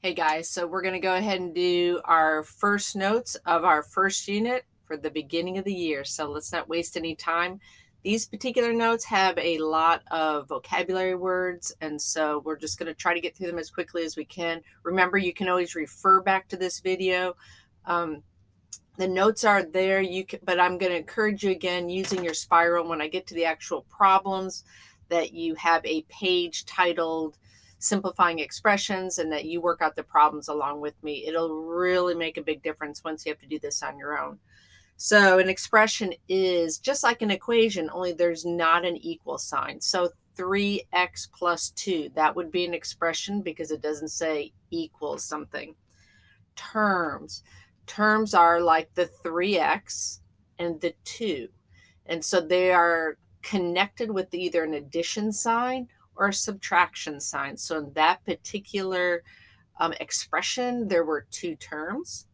Hey guys, so we're going to go ahead and do our first notes of our first unit for the beginning of the year. So let's not waste any time. These particular notes have a lot of vocabulary words, and so we're just going to try to get through them as quickly as we can. Remember, you can always refer back to this video. The notes are there, but I'm going to encourage you again using your spiral when I get to the actual problems that you have a page titled simplifying expressions and that you work out the problems along with me. It'll really make a big difference once you have to do this on your own. So an expression is just like an equation, only there's not an equal sign. So 3x plus 2, that would be an expression because it doesn't say equals something. Terms are like the 3x and the 2. And so they are connected with either an addition sign or a subtraction sign. So in that particular expression, there were two terms.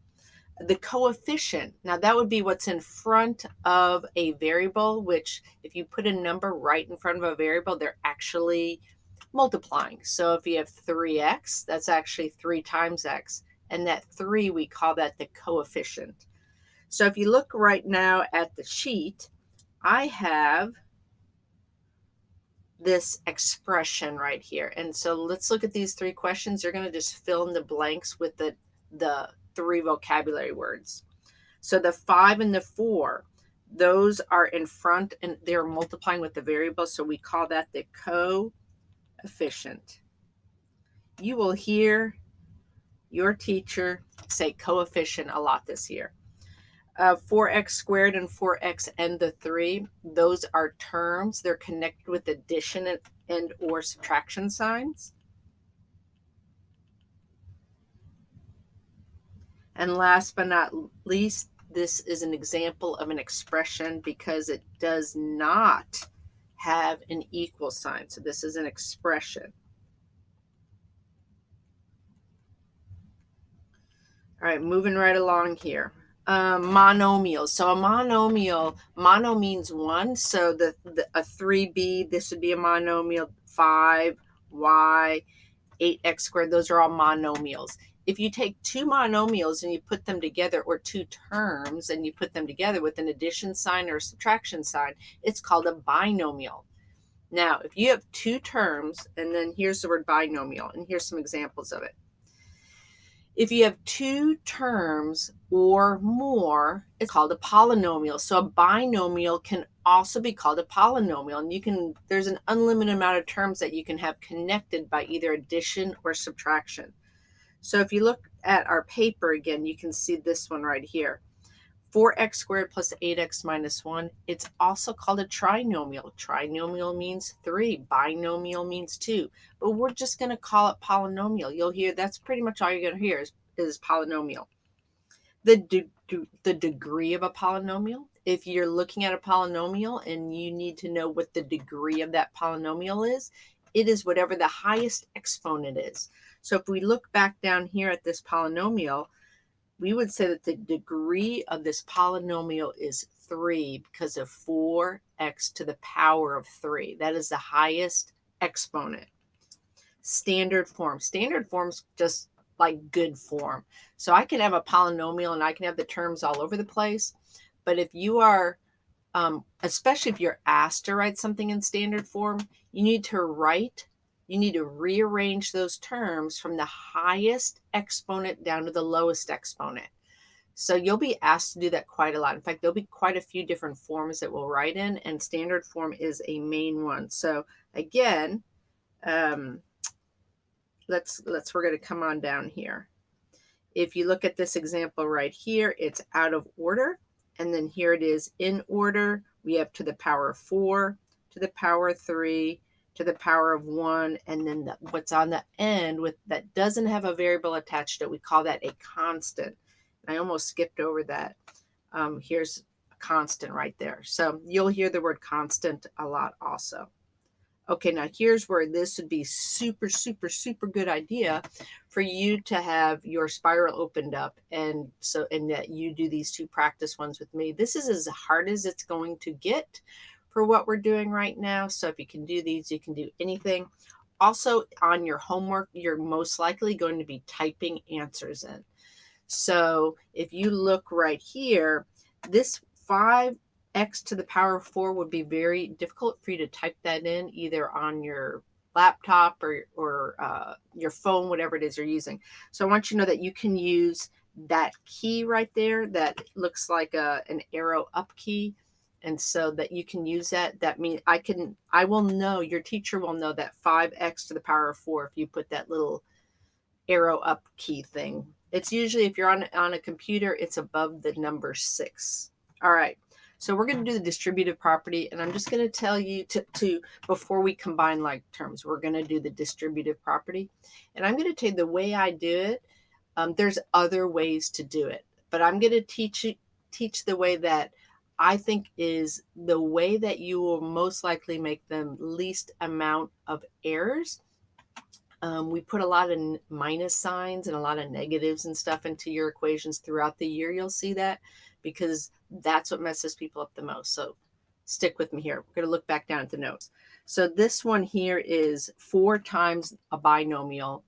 The coefficient, now that would be what's in front of a variable, which if you put a number right in front of a variable, they're actually multiplying. So if you have 3x, that's actually 3 times x. And that 3, we call that the coefficient. So if you look right now at the sheet, I have this expression right here. And so let's look at these 3 questions. You're going to just fill in the blanks with the 3 vocabulary words. So the 5 and the 4, those are in front and they're multiplying with the variable. So we call that the coefficient. You will hear your teacher say coefficient a lot this year. 4x squared and 4x and the 3, those are terms. They're connected with addition and or subtraction signs. And last but not least, this is an example of an expression because it does not have an equal sign. So this is an expression. All right, moving right along here. Monomials. So a monomial, mono means one. So a 3b, this would be a monomial. 5y, 8x squared, those are all monomials. If you take two monomials and you put them together, or two terms and you put them together with an addition sign or a subtraction sign, it's called a binomial. Now, if you have two terms, and then here's the word binomial, and here's some examples of it. If you have two terms or more, it's called a polynomial. So a binomial can also be called a polynomial, and there's an unlimited amount of terms that you can have connected by either addition or subtraction. So if you look at our paper again, you can see this one right here. 4x squared plus 8x minus 1, it's also called a trinomial. Trinomial means 3, binomial means 2, but we're just going to call it polynomial. You'll hear that's pretty much all you're going to hear is polynomial. The degree of a polynomial, if you're looking at a polynomial and you need to know what the degree of that polynomial is, it is whatever the highest exponent is. So if we look back down here at this polynomial, we would say that the degree of this polynomial is 3 because of 4x to the power of 3. That is the highest exponent. Standard form. Standard form's just like good form. So I can have a polynomial and I can have the terms all over the place. But if you are, especially if you're asked to write something in standard form, you need to rearrange those terms from the highest exponent down to the lowest exponent. So you'll be asked to do that quite a lot. In fact, there'll be quite a few different forms that we'll write in, and standard form is a main one. So again, we're going to come on down here. If you look at this example right here, it's out of order. And then here it is in order. We have to the power of 4, to the power of 3, to the power of 1, and then what's on the end that doesn't have a variable attached to it, we call that a constant. I almost skipped over that. Here's a constant right there. So you'll hear the word constant a lot also. Okay, now here's where this would be super, super, super good idea for you to have your spiral opened up, and that you do these 2 practice ones with me. This is as hard as it's going to get for what we're doing right now. So if you can do these, you can do anything. also on your homework, you're most likely going to be typing answers in. So if you look right here, this 5x to the power of 4 would be very difficult for you to type that in either on your laptop or your phone, whatever it is you're using. So I want you to know that you can use that key right there that looks like an arrow up key. And so that you can use that. That means I will know, your teacher will know that 5x to the power of 4 if you put that little arrow up key thing. It's usually, if you're on a computer, it's above the number 6. All right. So we're going to do the distributive property, and I'm just going to tell you to before we combine like terms, we're going to do the distributive property. And I'm going to tell you the way I do it. There's other ways to do it, but I'm going to teach the way that I think is the way that you will most likely make the least amount of errors. We put a lot of minus signs and a lot of negatives and stuff into your equations throughout the year. You'll see that because that's what messes people up the most. So stick with me here. We're going to look back down at the notes. So this one here is 4 times a binomial,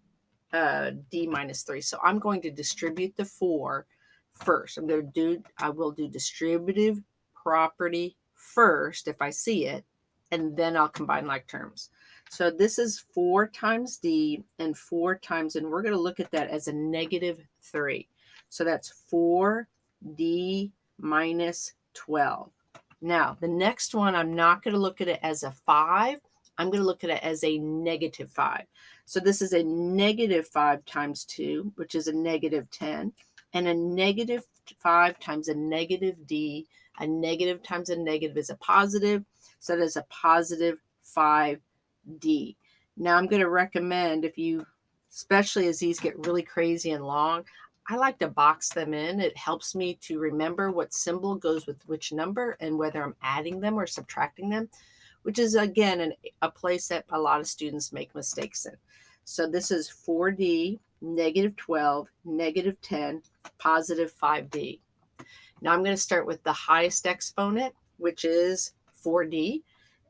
d minus 3. So I'm going to distribute the 4 first. I will do distributive property first if I see it, and then I'll combine like terms. So this is 4 times d and 4 times, and we're going to look at that as a negative 3. So that's 4d minus 12. Now, the next one, I'm not going to look at it as a 5. I'm going to look at it as a negative 5. So this is a negative 5 times 2, which is a negative 10. And a negative 5 times a negative d, a negative times a negative is a positive. So that is a positive 5d. Now I'm going to recommend, if you, especially as these get really crazy and long, I like to box them in. It helps me to remember what symbol goes with which number and whether I'm adding them or subtracting them, which is, again, a place that a lot of students make mistakes in. So this is 4d, negative 12, negative 10, positive 5d. Now I'm going to start with the highest exponent, which is 4d.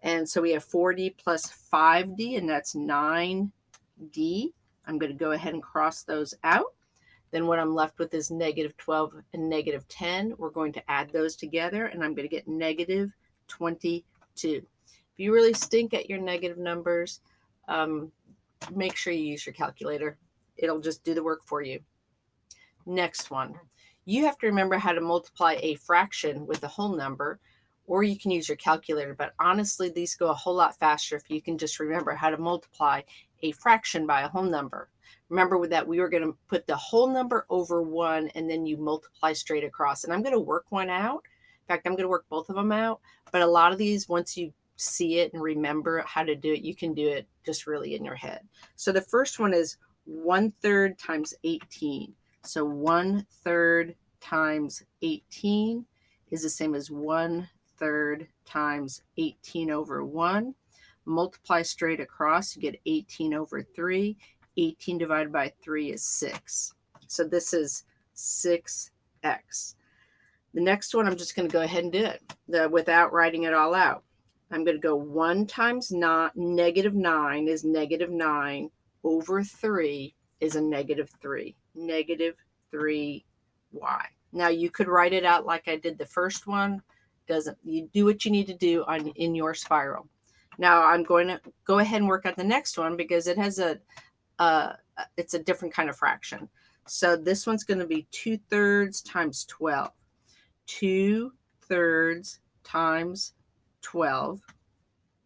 And so we have 4d plus 5d, and that's 9d. I'm going to go ahead and cross those out. Then what I'm left with is negative 12 and negative 10. We're going to add those together, and I'm going to get negative 22. If you really stink at your negative numbers, make sure you use your calculator. It'll just do the work for you. Next one. You have to remember how to multiply a fraction with a whole number, or you can use your calculator. But honestly, these go a whole lot faster if you can just remember how to multiply a fraction by a whole number. Remember that we were going to put the whole number over 1, and then you multiply straight across. And I'm going to work one out. In fact, I'm going to work both of them out. But a lot of these, once you see it and remember how to do it, you can do it just really in your head. So the first one is 1/3 times 18. So 1/3 times 18 is the same as 1/3 times 18 over 1. Multiply straight across, you get 18 over 3. 18 divided by 3 is 6. So this is 6x. The next one, I'm just going to go ahead and do it without writing it all out. I'm going to go 1 times negative 9 is negative 9 over 3 is a negative 3. Negative 3y. Now you could write it out like I did the first one. You do what you need to do in your spiral. Now I'm going to go ahead and work out the next one because it has it's a different kind of fraction. So this one's going to be 2/3 times 12. 2/3 times 12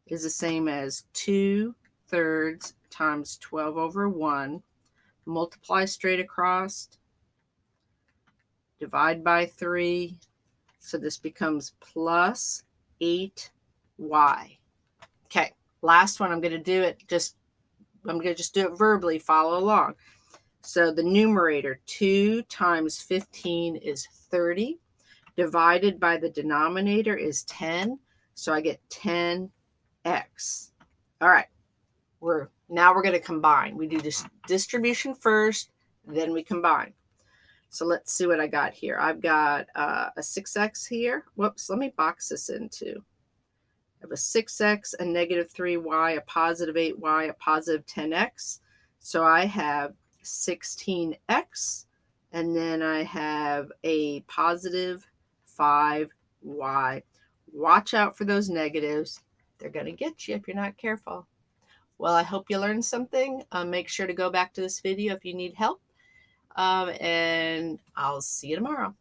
is the same as 2/3 times 12 over 1. Multiply straight across, divide by 3. So this becomes plus 8y. Okay, last one. I'm going to do it I'm going to just do it verbally. Follow along. So the numerator, 2 times 15 is 30. Divided by the denominator is 10. So I get 10x. All right. Now we're going to combine. We do this distribution first, then we combine. So let's see what I got here. I've got a 6x here. Whoops, let me box this in too. have a 6x, a negative 3y, a positive 8y, a positive 10x. So I have 16x, and then I have a positive 5y. Watch out for those negatives. They're going to get you if you're not careful. Well, I hope you learned something. Make sure to go back to this video if you need help. And I'll see you tomorrow.